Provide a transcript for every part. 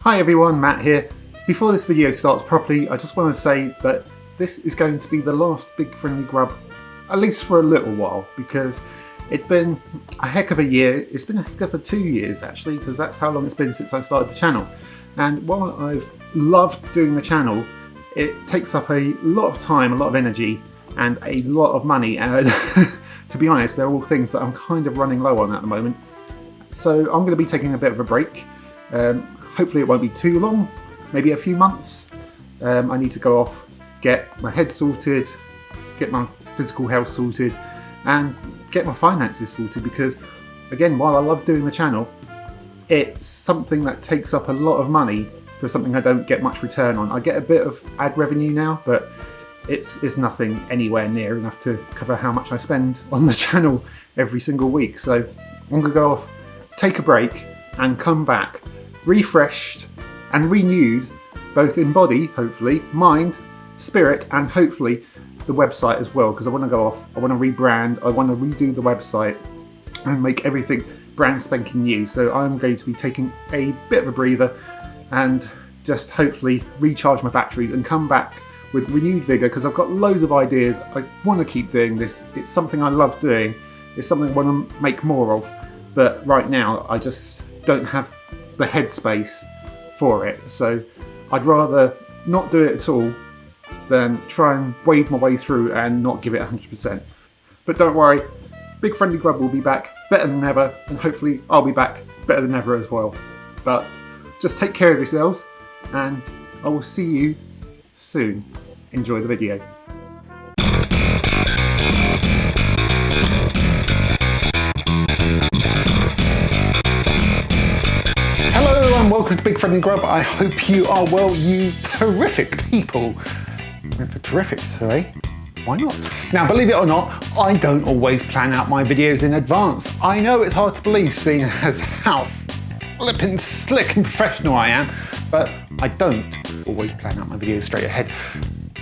Hi everyone, Matt here. Before this video starts properly, I just want to say that this is going to be the last Big Friendly Grub, at least for a little while, because it's been a heck of a year. It's been a heck of a 2 years actually, because that's how long it's been since I started the channel. And while I've loved doing the channel, it takes up a lot of time, a lot of energy, and a lot of money. And to be honest, they're all things that I'm kind of running low on at the moment. So I'm going to be taking a bit of a break. Hopefully it won't be too long, maybe a few months. I need to go off, get my head sorted, get my physical health sorted, and get my finances sorted, because again, while I love doing the channel, it's something that takes up a lot of money for something I don't get much return on. I get a bit of ad revenue now, but it's nothing anywhere near enough to cover how much I spend on the channel every single week. So I'm gonna go off, take a break, and come back refreshed and renewed, both in body, hopefully, mind, spirit, and hopefully the website as well, because I want to go off, I want to rebrand, I want to redo the website and make everything brand spanking new. So I'm going to be taking a bit of a breather and just hopefully recharge my batteries and come back with renewed vigour, because I've got loads of ideas. I want to keep doing this. It's something I love doing. It's something I want to make more of, but right now I just don't have the headspace for it. So I'd rather not do it at all than try and wade my way through and not give it 100%. But don't worry, Big Friendly Grub will be back better than ever, and hopefully I'll be back better than ever as well. But just take care of yourselves, and I will see you soon. Enjoy the video. Welcome to Big Friendly Grub. I hope you are well, you terrific people. Went for terrific today. Why not? Now, believe it or not, I don't always plan out my videos in advance. I know it's hard to believe, seeing as how flippin' slick and professional I am, but I don't always plan out my videos straight ahead.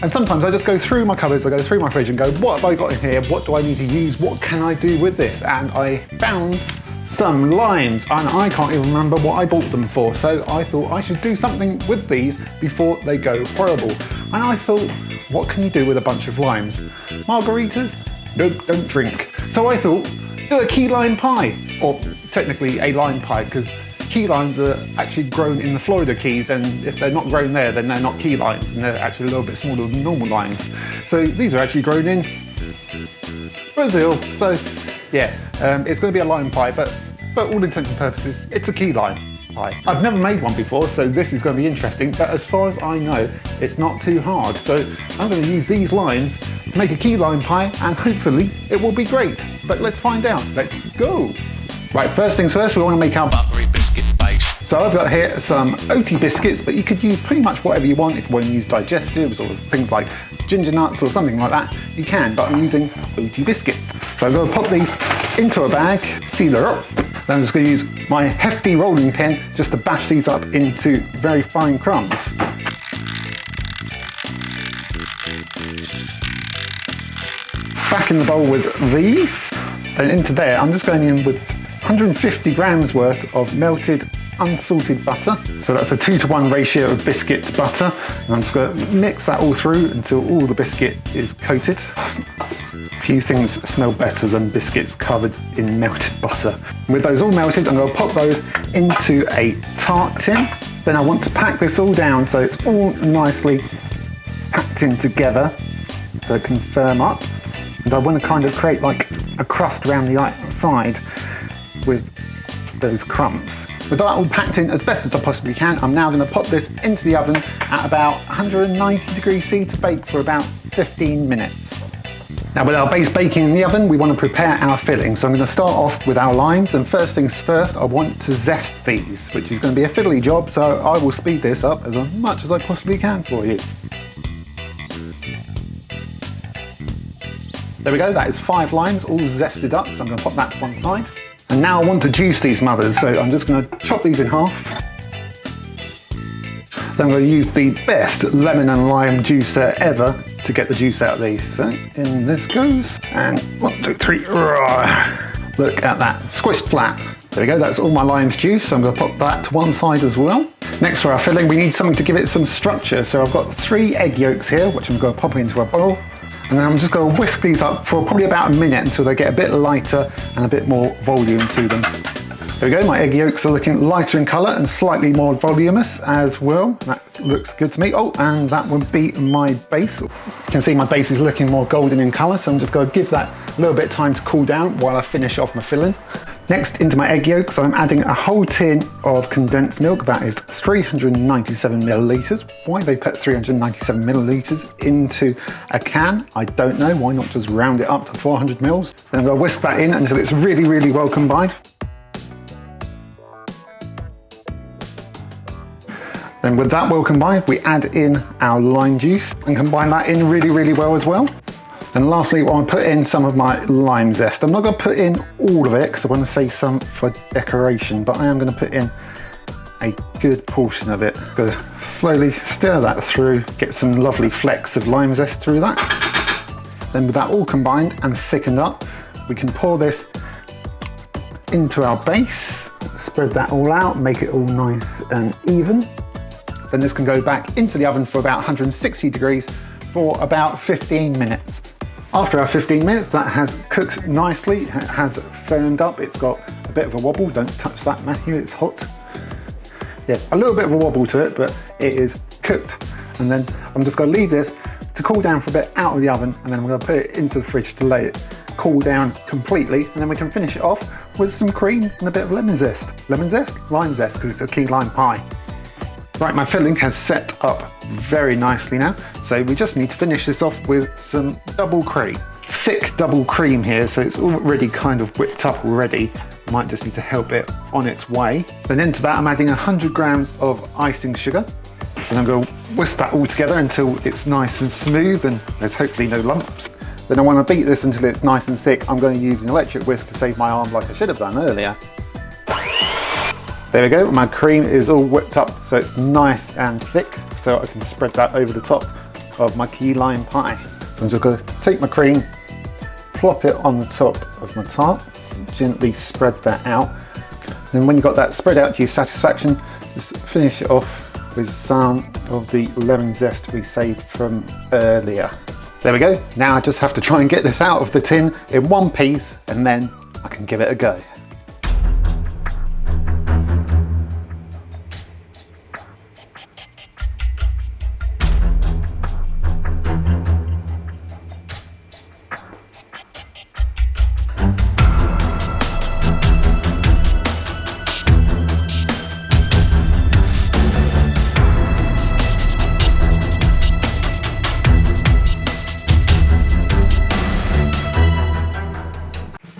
And sometimes I just go through my cupboards, I go through my fridge and go, what have I got in here? What do I need to use? What can I do with this? And I found some limes, and I can't even remember what I bought them for, so I thought I should do something with these before they go horrible. And I thought, what can you do with a bunch of limes? Margaritas? Nope, don't drink. So I thought, do a key lime pie, or technically a lime pie, because key limes are actually grown in the Florida Keys, and if they're not grown there, then they're not key limes, and they're actually a little bit smaller than normal limes. So these are actually grown in Brazil. So yeah, it's going to be a lime pie, but for all intents and purposes, it's a key lime pie. I've never made one before, so this is going to be interesting, but as far as I know, it's not too hard. So I'm going to use these limes to make a key lime pie, and hopefully it will be great. But let's find out. Let's go. Right, first things first, we want to make our buttery biscuit base. So I've got here some Oat Biscuits, but you could use pretty much whatever you want. If you want to use digestives or things like ginger nuts or something like that, you can, but I'm using Oat Biscuits. So I'm going to pop these into a bag, seal her up. Then I'm just going to use my hefty rolling pin just to bash these up into very fine crumbs. Back in the bowl with these. Then into there, I'm just going in with 150 grams worth of melted unsalted butter. So that's a 2-to-1 ratio of biscuit to butter. And I'm just going to mix that all through until all the biscuit is coated. Few things smell better than biscuits covered in melted butter. With those all melted, I'm going to pop those into a tart tin. Then I want to pack this all down so it's all nicely packed in together so it can firm up. And I want to kind of create like a crust around the outside with those crumbs. With that all packed in as best as I possibly can, I'm now going to pop this into the oven at about 190 degrees C to bake for about 15 minutes. Now, with our base baking in the oven, we want to prepare our filling. So I'm going to start off with our limes, and first things first, I want to zest these, which is going to be a fiddly job, so I will speed this up as much as I possibly can for you. There we go, that is 5 limes all zested up, so I'm going to pop that to one side. And now I want to juice these mothers, so I'm just going to chop these in half. Then I'm going to use the best lemon and lime juicer ever to get the juice out of these. So in this goes, and 1, 2, 3, look at that, squished flat. There we go, that's all my lime's juice, so I'm going to pop that to one side as well. Next for our filling, we need something to give it some structure. So I've got 3 egg yolks here, which I'm going to pop into a bowl. And then I'm just going to whisk these up for probably about a minute until they get a bit lighter and a bit more volume to them. There we go, my egg yolks are looking lighter in colour and slightly more voluminous as well. That looks good to me. Oh, and that would be my base. You can see my base is looking more golden in colour, so I'm just going to give that a little bit of time to cool down while I finish off my filling. Next, into my egg yolks, I'm adding a whole tin of condensed milk. That is 397 millilitres. Why they put 397 millilitres into a can, I don't know. Why not just round it up to 400 mils? Then I'm going to whisk that in until it's really, really well combined. Then with that well combined, we add in our lime juice and combine that in really, really well as well. And lastly, I'll put in some of my lime zest. I'm not going to put in all of it because I want to save some for decoration, but I am going to put in a good portion of it. I'm going to slowly stir that through, get some lovely flecks of lime zest through that. Then with that all combined and thickened up, we can pour this into our base, spread that all out, make it all nice and even. Then this can go back into the oven for about 160 degrees for about 15 minutes. After our 15 minutes, that has cooked nicely, it has firmed up, it's got a bit of a wobble. Don't touch that, Matthew, it's hot. Yeah, a little bit of a wobble to it, but it is cooked. And then I'm just going to leave this to cool down for a bit out of the oven, and then I'm going to put it into the fridge to let it cool down completely, and then we can finish it off with some cream and a bit of lemon zest. Lemon zest? Lime zest, because it's a key lime pie. Right, my filling has set up very nicely now, so we just need to finish this off with some double cream. Thick double cream here, so it's already kind of whipped up already. Might just need to help it on its way. Then into that I'm adding 100 grams of icing sugar. And I'm going to whisk that all together until it's nice and smooth and there's hopefully no lumps. Then I want to beat this until it's nice and thick. I'm going to use an electric whisk to save my arm like I should have done earlier. There we go, my cream is all whipped up so it's nice and thick, so I can spread that over the top of my key lime pie. So I'm just going to take my cream, plop it on the top of my tart, gently spread that out. Then when you've got that spread out to your satisfaction, just finish it off with some of the lemon zest we saved from earlier. There we go, now I just have to try and get this out of the tin in one piece and then I can give it a go.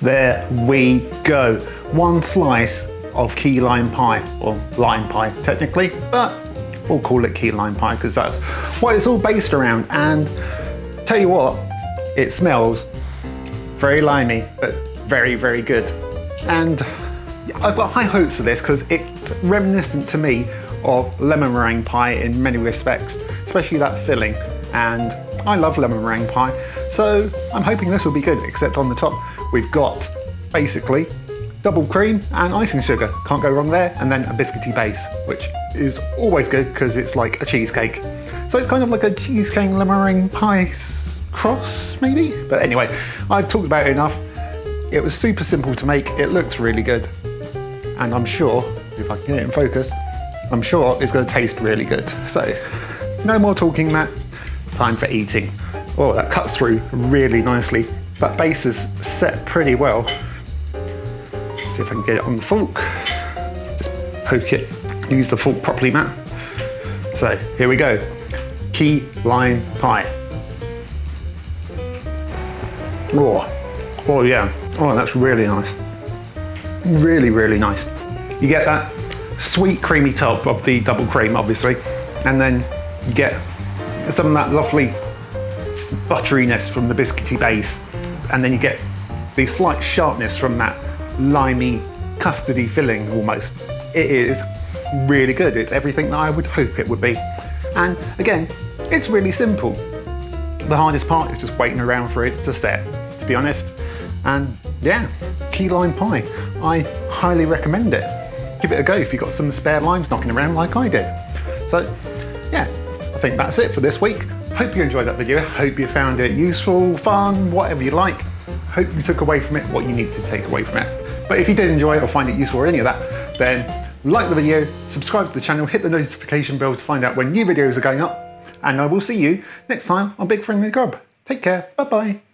There we go. One slice of key lime pie, or lime pie technically, but we'll call it key lime pie because that's what it's all based around. And tell you what, it smells very limey, but very, very good. And I've got high hopes for this because it's reminiscent to me of lemon meringue pie in many respects, especially that filling. And I love lemon meringue pie, so I'm hoping this will be good, except on the top we've got basically double cream and icing sugar. Can't go wrong there. And then a biscuity base, which is always good because it's like a cheesecake. So it's kind of like a cheesecake lemon meringue pie cross, maybe? But anyway, I've talked about it enough. It was super simple to make. It looks really good. And I'm sure, if I can get it in focus, I'm sure it's going to taste really good. So no more talking, Matt. Time for eating. Oh, that cuts through really nicely. That base is set pretty well. Let's see if I can get it on the fork. Just poke it, use the fork properly, Matt. So here we go. Key lime pie. Oh yeah. Oh, that's really nice. Really, really nice. You get that sweet creamy top of the double cream, obviously, and then you get some of that lovely butteriness from the biscuity base. And then you get the slight sharpness from that limey, custardy filling almost. It is really good. It's everything that I would hope it would be. And again, it's really simple. The hardest part is just waiting around for it to set, to be honest. And yeah, key lime pie. I highly recommend it. give it a go if you've got some spare limes knocking around like I did. So yeah, I think that's it for this week. Hope you enjoyed that video. Hope you found it useful, fun, whatever you like. Hope you took away from it what you need to take away from it. But if you did enjoy it or find it useful or any of that, then like the video, subscribe to the channel, hit the notification bell to find out when new videos are going up, and I will see you next time on Big Friendly Grub. Take care, bye bye.